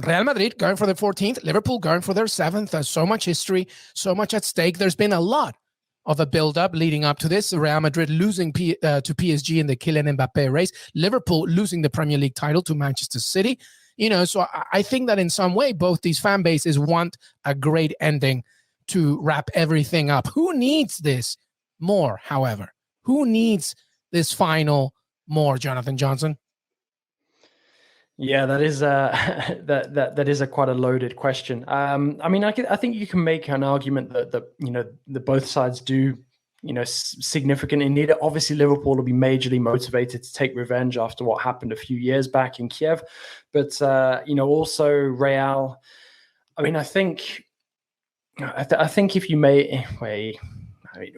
Real Madrid going for their 14th, Liverpool going for their 7th. There's so much history, so much at stake. There's been a lot of a build-up leading up to this. Real Madrid losing to PSG in the Kylian Mbappe race. Liverpool losing the Premier League title to Manchester City. So I think that in some way, both these fan bases want a great ending to wrap everything up. Who needs this more, however? Who needs this final more, Jonathan Johnson? Yeah, that is that is a quite a loaded question. I think you can make an argument that the both sides do significantly need it. Obviously, Liverpool will be majorly motivated to take revenge after what happened a few years back in Kiev, but also Real. I think if you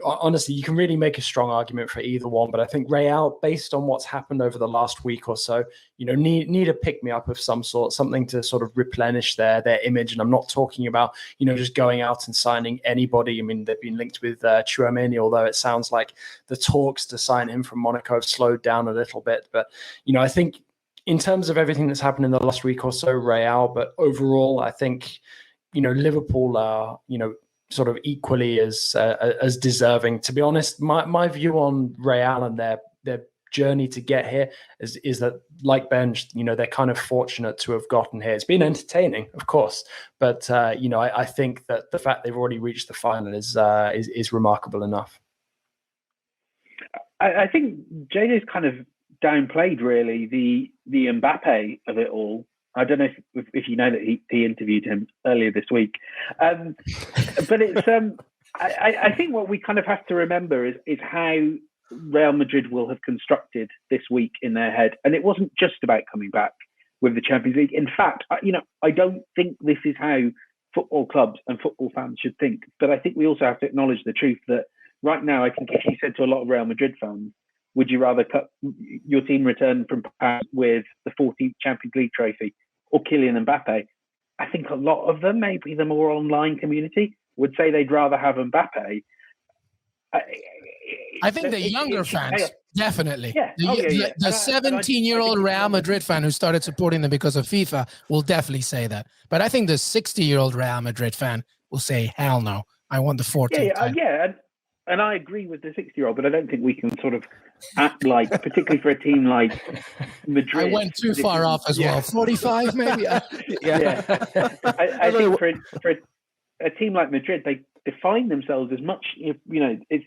honestly, you can really make a strong argument for either one, but I think Real, based on what's happened over the last week or so, need a pick-me-up of some sort, something to sort of replenish their image. And I'm not talking about, just going out and signing anybody. They've been linked with Tchouaméni, although it sounds like the talks to sign him from Monaco have slowed down a little bit. But, I think in terms of everything that's happened in the last week or so, Real, but overall, I think, Liverpool are, sort of equally as deserving. To be honest, my view on Real and their journey to get here is that, like Ben, they're kind of fortunate to have gotten here. It's been entertaining, of course, but I think that the fact they've already reached the final is remarkable enough. I think JJ's kind of downplayed really the Mbappe of it all. I don't know if you know that he interviewed him earlier this week, but it's I think what we kind of have to remember is how Real Madrid will have constructed this week in their head, and it wasn't just about coming back with the Champions League. In fact, I don't think this is how football clubs and football fans should think. But I think we also have to acknowledge the truth that right now, I think if you said to a lot of Real Madrid fans, would you rather cut your team return from Paris with the 14th Champions League trophy or Kylian Mbappe? I think a lot of them, maybe the more online community, would say they'd rather have Mbappe. I think the younger fans, definitely. Yeah. The 17-year-old Real Madrid fan who started supporting them because of FIFA will definitely say that. But I think the 60-year-old Real Madrid fan will say, hell no, I want the 14th. And I agree with the 60-year-old, but I don't think we can sort of act like, particularly for a team like Madrid. I went too far off as well. 45 maybe? I think for a team like Madrid, they define themselves as much, it's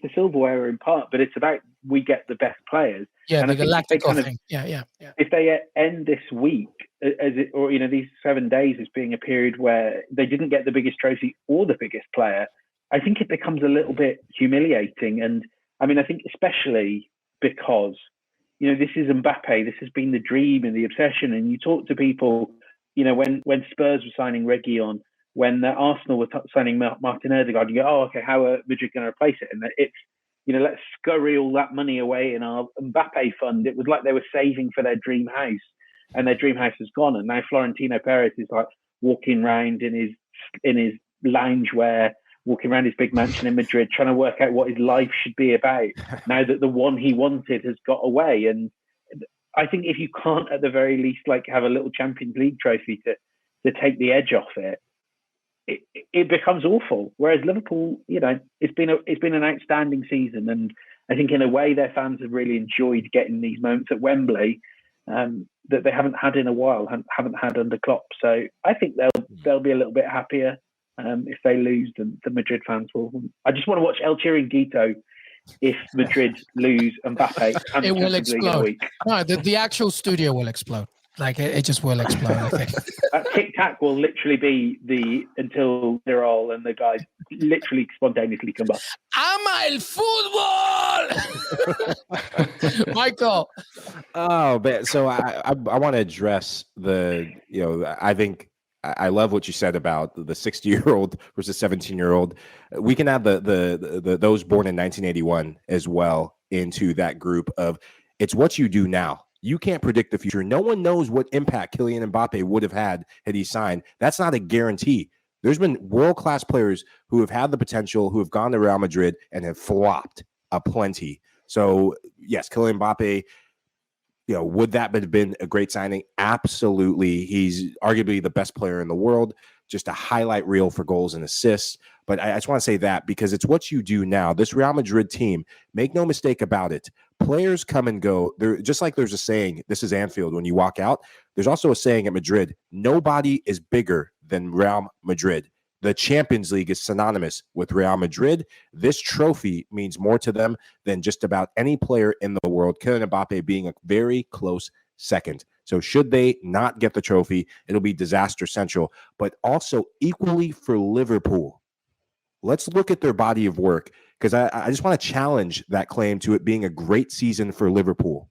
the silverware in part, but it's about we get the best players. Yeah, and the Galactico thing. Yeah. If they end this week, these 7 days as being a period where they didn't get the biggest trophy or the biggest player, I think it becomes a little bit humiliating. And I think especially because, this is Mbappe, this has been the dream and the obsession. And you talk to people, when Spurs were signing Reguilon, when Arsenal were signing Martin Odegaard, you go, oh, okay, how are Madrid going to replace it? And it's, let's scurry all that money away in our Mbappe fund. It was like they were saving for their dream house, and their dream house is gone. And now Florentino Perez is like walking around in his loungewear, walking around his big mansion in Madrid, trying to work out what his life should be about now that the one he wanted has got away. And I think if you can't, at the very least, have a little Champions League trophy to take the edge off it, it becomes awful. Whereas Liverpool, it's been an outstanding season, and I think in a way their fans have really enjoyed getting these moments at Wembley that they haven't had in a while, haven't had under Klopp. So I think they'll be a little bit happier if they lose than the Madrid fans will. I just want to watch El Chiringuito if Madrid lose Mbappe. And it will explode. No, the actual studio will explode. It just will explode, I think. Tic Tac will literally be until they're all and the guys literally spontaneously come up. Ama el fútbol! Michael. Oh, man. So I want to address I think I love what you said about the 60-year-old versus 17-year-old. We can add the those born in 1981 as well into that group of it's what you do now. You can't predict the future. No one knows what impact Kylian Mbappe would have had he signed. That's not a guarantee. There's been world-class players who have had the potential, who have gone to Real Madrid and have flopped aplenty. So, yes, Kylian Mbappe, would that have been a great signing? Absolutely. He's arguably the best player in the world, just a highlight reel for goals and assists. But I just want to say that because it's what you do now. This Real Madrid team, make no mistake about it, players come and go. They're just like there's a saying, this is Anfield, when you walk out, there's also a saying at Madrid, nobody is bigger than Real Madrid. The Champions League is synonymous with Real Madrid. This trophy means more to them than just about any player in the world, Kylian Mbappe being a very close second. So should they not get the trophy, it'll be disaster central. But also equally for Liverpool, let's look at their body of work, because I just want to challenge that claim to it being a great season for Liverpool.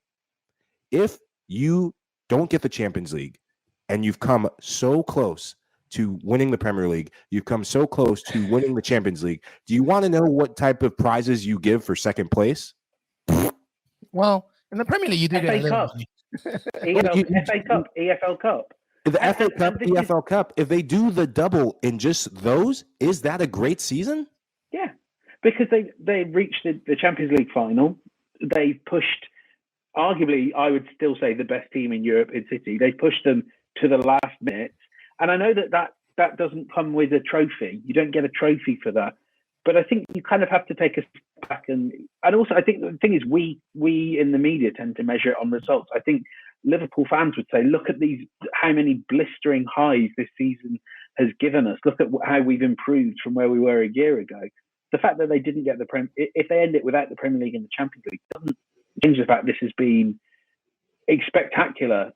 If you don't get the Champions League and you've come so close to winning the Premier League, you've come so close to winning the Champions League, do you want to know what type of prizes you give for second place? Well, in the Premier League, you do get a little money. FA Cup, EFL Cup. The FA Cup, EFL Cup, if they do the double in just those, is that a great season? Yeah, because they reached the Champions League final. They pushed, arguably, I would still say, the best team in Europe in City. They pushed them to the last minute. And I know that doesn't come with a trophy. You don't get a trophy for that. But I think you kind of have to take a step back. And also, I think the thing is, we in the media tend to measure it on results. I think Liverpool fans would say, look at how many blistering highs this season has given us. Look at how we've improved from where we were a year ago. The fact that they didn't get if they end it without the Premier League and the Champions League, doesn't change the fact this has been spectacular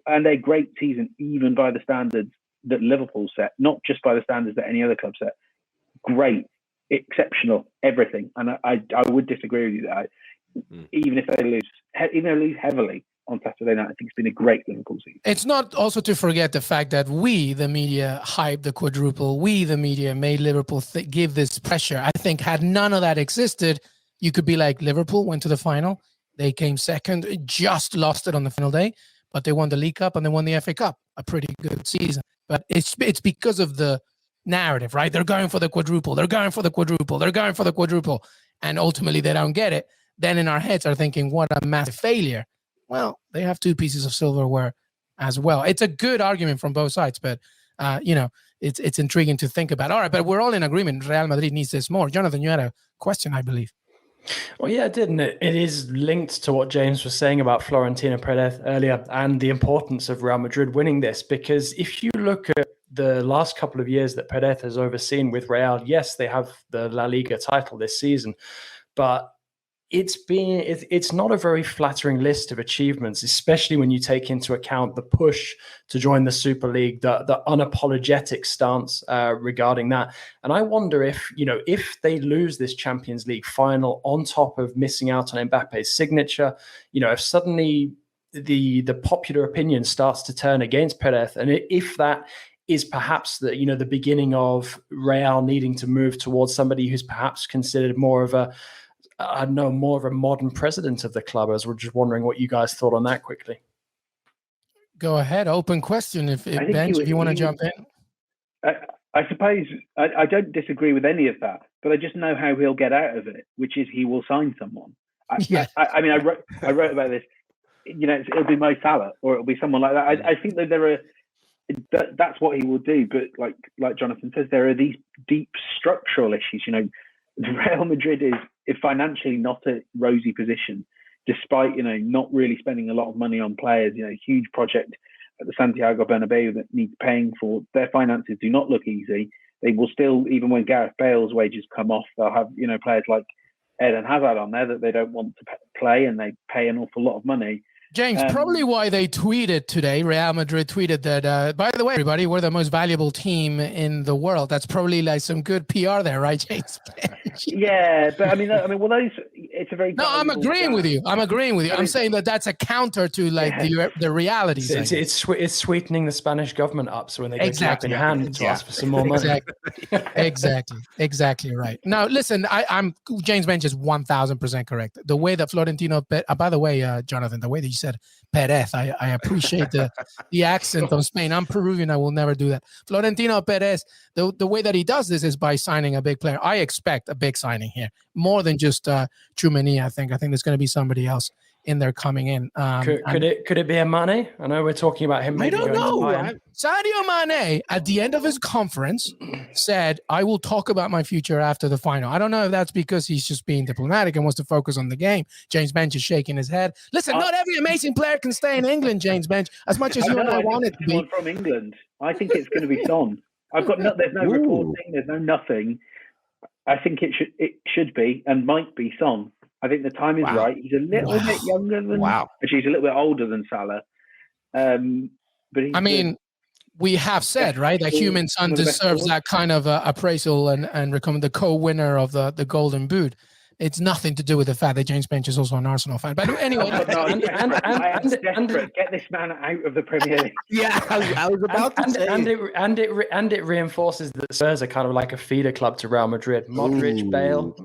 and a great season, even by the standards that Liverpool set, not just by the standards that any other club set. Great, exceptional, everything. And I would disagree with you that even if they lose heavily on Saturday night, I think it's been a great Liverpool season. It's not also to forget the fact that we, the media, hyped the quadruple. We, the media, made Liverpool give this pressure. I think had none of that existed, you could be like, Liverpool went to the final. They came second, just lost it on the final day, but they won the League Cup and they won the FA Cup. A pretty good season. But it's because of the narrative, right? They're going for the quadruple. They're going for the quadruple. They're going for the quadruple. And ultimately, they don't get it. Then in our heads are thinking, what a massive failure. Well, they have 2 pieces of silverware as well. It's a good argument from both sides, but, it's intriguing to think about. All right, but we're all in agreement. Real Madrid needs this more. Jonathan, you had a question, I believe. Well, yeah, it did. And it is linked to what James was saying about Florentino Perez earlier and the importance of Real Madrid winning this. Because if you look at the last couple of years that Perez has overseen with Real, yes, they have the La Liga title this season, but it's not a very flattering list of achievements, especially when you take into account the push to join the Super League, the unapologetic stance regarding that. And I wonder if they lose this Champions League final on top of missing out on Mbappe's signature, if suddenly the popular opinion starts to turn against Perez, and if that is perhaps the beginning of Real needing to move towards somebody who's perhaps considered more of a modern president of the club. I was just wondering what you guys thought on that quickly. Go ahead. Open question. If you want to jump in. I suppose I don't disagree with any of that, but I just know how he'll get out of it, which is he will sign someone. I wrote about this. It'll be Mo Salah or it'll be someone like that. I think that that's what he will do. But like Jonathan says, there are these deep structural issues. Real Madrid is financially not a rosy position, despite not really spending a lot of money on players. Huge project at the Santiago Bernabeu that needs paying for. Their finances do not look easy. They will still, even when Gareth Bale's wages come off, they'll have players like Eden Hazard on there that they don't want to play, and they pay an awful lot of money. James, probably why they tweeted today, Real Madrid tweeted that, by the way, everybody, we're the most valuable team in the world. That's probably like some good PR there, right, James? Yeah, but well, it's a very... No, I'm agreeing with you. I'm saying that that's a counter to the reality. It's sweetening the Spanish government up, so when they go clap in hand to ask for some more money. Exactly right. Now, listen, I'm James Bench is 1,000% correct. The way that Florentino, by the way, Jonathan, the way that you said Perez, I appreciate the accent on Spain. I'm Peruvian. I will never do that. Florentino Perez, the way that he does this is by signing a big player. I expect a big signing here, more than just Tchouaméni. I think there's going to be somebody else in there coming in. Could it be a Mane? I know we're talking about him. I Maybe don't going to know. Bayern. Sadio Mane, at the end of his conference, said, I will talk about my future after the final. I don't know if that's because he's just being diplomatic and wants to focus on the game. James Bench is shaking his head. Listen, not every amazing player can stay in England, James Bench, as much as you and I want it to be. From England. I think it's going to be Son. There's no reporting, there's no nothing. I think it should be and might be Son. I think the time is right. He's a little bit younger than. Actually, he's a little bit older than Salah. But we have said that Human Son deserves that kind of appraisal and become the co-winner of the Golden Boot. It's nothing to do with the fact that James Bench is also an Arsenal fan. But anyway, get this man out of the Premier League. Yeah, I was about to say. And it reinforces that Spurs are kind of like a feeder club to Real Madrid. Modric, Bale,